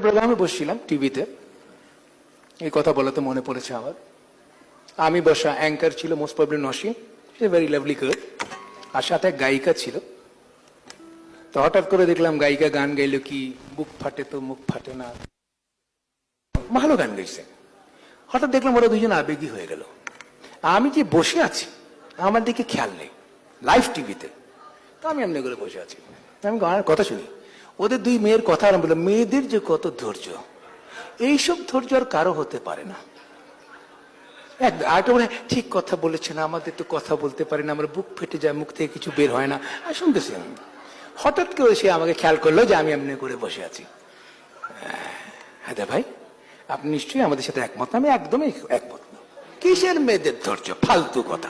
প্রোগ্রামে বসছিলাম টিভিতে, এই কথা বলাতে মনে পড়েছে আমার। আমি বসা, অ্যাঙ্কার ছিল মোস্ট প্রবলি নসি, ভেরি লাভলি গার্ল, আর সাথে এক গায়িকা ছিল। তো হঠাৎ করে দেখলাম গায়িকা গান গাইলো কি বুক ফাটে তো মুখ ফাটে না, ভালো গান গাইছে। হঠাৎ দেখলাম ওরা দুজন আবেগী হয়ে গেল। আমি যে বসে আছি আমার দিকে খেয়াল নেই, লাইভ টিভিতে। তো আমি এমনি করে বসে আছি, আমি গানের কথা শুনি। ওদের দুই মেয়ের কথা আরম্ভ হলো। মেয়েদের যে কত ধৈর্য, এইসব ধৈর্য আর কারো হতে পারে না। আরেকটা বলে ঠিক কথা বলেছে না, আমাদের তো কথা বলতে পারি না, আমার বুক ফেটে যায়, মুখ থেকে কিছু বের হয় না। আর শুনতেছি আমি। হঠাৎ করে সে আমাকে খেয়াল করলো যে আমি এমনি করে বসে আছি। হ্যাঁ ভাই, আপনি নিশ্চয়ই আমাদের সাথে একমত না? আমি একদমই একমত না। কিসের মেয়েদের ধৈর্য, ফালতু কথা।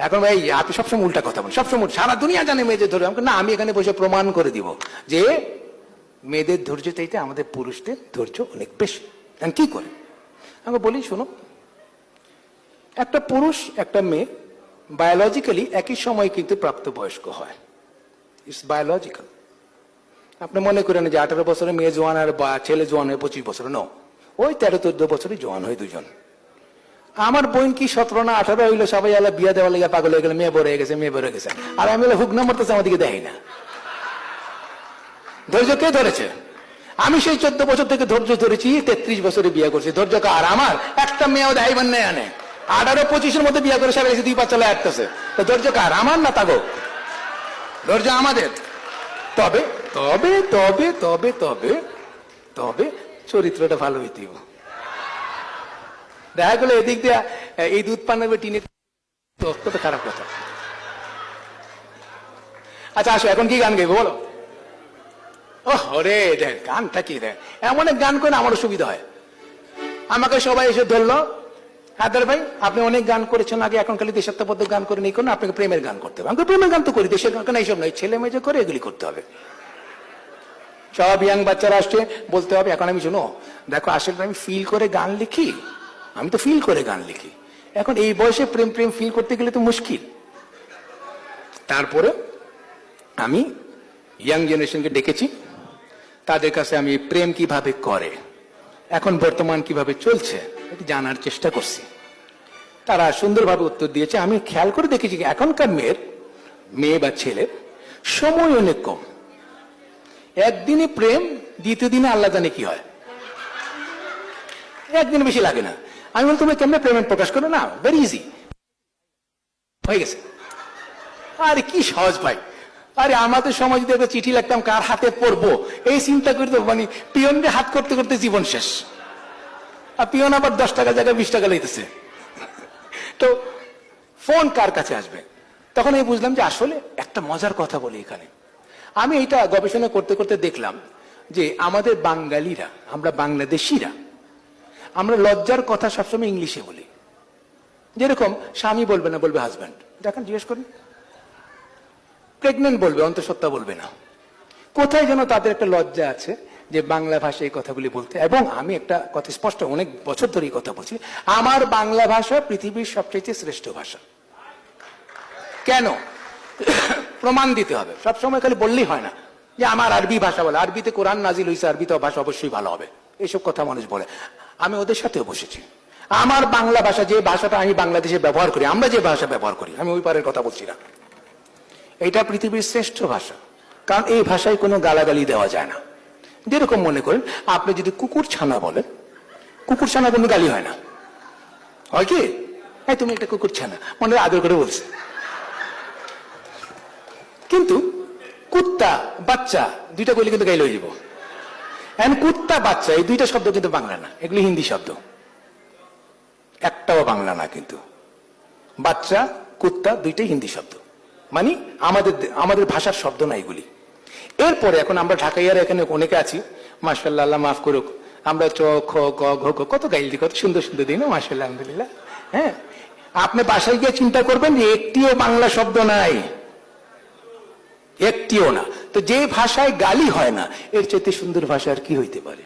এখন ভাই আপনি সবসময় উল্টা কথা বলেন, সবসময় সারা দুনিয়া জানে মেয়েদের ধৈর্য। আমাকে না, আমি এখানে বসে প্রমাণ করে দিব যে মেয়েদের ধৈর্য চাইতে আমাদের পুরুষদের ধৈর্য অনেক বেশি। কি করে আমাকে বলি, শোনো। একটা পুরুষ একটা মেয়ে বায়োলজিক্যালি একই সময় কিন্তু প্রাপ্তবয়স্ক হয়, ইটস বায়োলজিক্যাল। আপনি মনে করেন যে 18 বছরে মেয়ে জোয়ান আর ছেলে জোয়ান হয় 25 বছরে, ন, ওই 13-14 বছরই জোয়ান হয় দুজন। আমার বোন কি 17 না 18 হইলো, সবাই আলা বিয়া দেওয়া লেগে পাগল হয়ে গেলে, মেয়ে বড় হয়ে গেছে, মেয়ে বড় হয়ে গেছে। আর আমি হুক নাম্বার তো আমার দিকে দেয় না। ধৈর্য কে ধরেছে? আমি সেই 14 বছর থেকে ধৈর্য ধরেছি, 33 বছরে বিয়ে করছি। ধৈর্য কার? আমার। একটা মেয়েও দেয় বান্নে আনে 18-25-এর মধ্যে বিয়ে করে সবাই এসে 2 পা চলে আসতেছে। তো ধৈর্য কার? আমার না তাগো? ধৈর্য আমাদের। তবে তবে তবে তবে তবে তবে চরিত্রটা ভালো হইতে হবে। দেখা গেলো এদিক দিয়ে এই দুধ পানের টিনে, তো খারাপ কথা। আচ্ছা আসো, এখন কি গান গাইবো বলো? ওরে দেখ, গানটা কি দেখ, এমন এক গান করে আমার সুবিধা হয়। আমাকে সবাই এসে ধরলো, হায়দার ভাই আপনি অনেক গান করেছেন আগে, এখন খালি দেশাত্মবোধক গান করে নেই, আপনাকে প্রেমের গান করতে হবে। আমাকে প্রেমের গান তো করি, দেশের গান এইসব নয়, ছেলে মেয়ে যে করে এগুলি করতে হবে। সব ইয়াং বাচ্চারা আসছে, বলতে হবে। এখন আমি শুনো, দেখো আসলে আমি ফিল করে গান লিখি, আমি তো ফিল করে গান লিখি। এখন এই বয়সে প্রেম প্রেম ফিল করতে গেলে তো মুশকিল। তারপরে আমি ইয়াং জেনারেশনকে ডেকেছি, তাদের কাছে আমি প্রেম কিভাবে করে, এখন বর্তমান কিভাবে চলছে এটা জানার চেষ্টা করছি। তারা সুন্দরভাবে উত্তর দিয়েছে। আমি খেয়াল করে দেখেছি এখনকার মেয়ে বা ছেলের সময় অনেক কম। একদিনে প্রেম, দ্বিতীয় দিনে আল্লাহ জানে কি হয়। একদিন বেশি লাগে না। আমি বলি তুমি কেমনে প্রেম প্রকাশ করো? না, ভেরি ইজি, হয়ে গেছে। আরে কি সহজ ভাই। আরে আমাদের সময় যদি একটা চিঠি লিখতাম কার হাতে পড়বো এই চিন্তা করতে, মানে পিয়নকে হাত করতে করতে জীবন শেষ। আর পিয়ন আবার 10 টাকা জায়গায় 20 টাকা লইতেছে। তো ফোন কার কাছে আসবে? তখন আমি বুঝলাম যে আসলে একটা মজার কথা বলি এখানে। আমি এটা গবেষণা করতে করতে দেখলাম যে আমাদের বাঙালিরা, আমরা বাংলাদেশিরা, আমরা লজ্জার কথা সবসময় ইংলিশে বলি। যেরকম স্বামী বলবে না, বলবে হাজব্যান্ড। দেখেন, জিজ্ঞেস করেন। প্রেগনেন্ট বলবে, অন্তঃসত্ত্বা বলবে না। কোথায় যেন তাদের একটা লজ্জা আছে যে বাংলা ভাষায় এই কথাগুলি বলতে। এবং আমি একটা কথা স্পষ্ট, অনেক বছর ধরে এই কথা বলছি, আমার বাংলা ভাষা পৃথিবীর সবচেয়ে শ্রেষ্ঠ ভাষা। কেন? প্রমাণ দিতে হবে। সবসময় খালি বললেই হয় না যে আমার আরবি ভাষা বলে, আরবিতে কোরআন নাজিল হয়েছে, আরবি তো ভাষা অবশ্যই ভালো হবে, এইসব কথা মানুষ বলে। আমি ওদের সাথেও বসেছি। আমার বাংলা ভাষা, যে ভাষাটা আমি বাংলাদেশে ব্যবহার করি, আমরা যে ভাষা ব্যবহার করি, আমি ওই পারের কথা বলছি না, এটা পৃথিবীর শ্রেষ্ঠ ভাষা। কারণ এই ভাষায় কোনো গালাগালি দেওয়া যায় না। যেরকম মনে করেন আপনি যদি কুকুর ছানা বলেন, কুকুর ছানা কোনো গালি হয় না, হয় কি? এই তুমি একটা কুকুর ছানা, মনে আদর করে বলছে। কিন্তু কুত্তা বাচ্চা দুইটা কইলে কিন্তু গাইলে হয়ে যাব। এখন কুত্তা বাচ্চা এই দুইটা শব্দ কিন্তু বাংলা না, এগুলি হিন্দি শব্দ, একটাও বাংলা না। কিন্তু বাচ্চা কুত্তা দুইটাই হিন্দি শব্দ, মানে আমাদের ভাষার শব্দ না এগুলি। এরপরে এখন আমরা ঢাকাইয়ারা এখানে অনেকে আছি, মাশাআল্লাহ, আল্লাহ মাফ করুক, আমরা চ খ গ ঘ কত গাইলি, কত সুন্দর সুন্দর দিন, মাশাআল্লাহ, আলহামদুলিল্লাহ। হ্যাঁ, আপনি বাসায় গিয়ে চিন্তা করবেন যে একটিও বাংলা শব্দ নাই, একটিও না। তো যে ভাষায় গালি হয় না, এর চাইতে সুন্দর ভাষা আর কি হইতে পারে?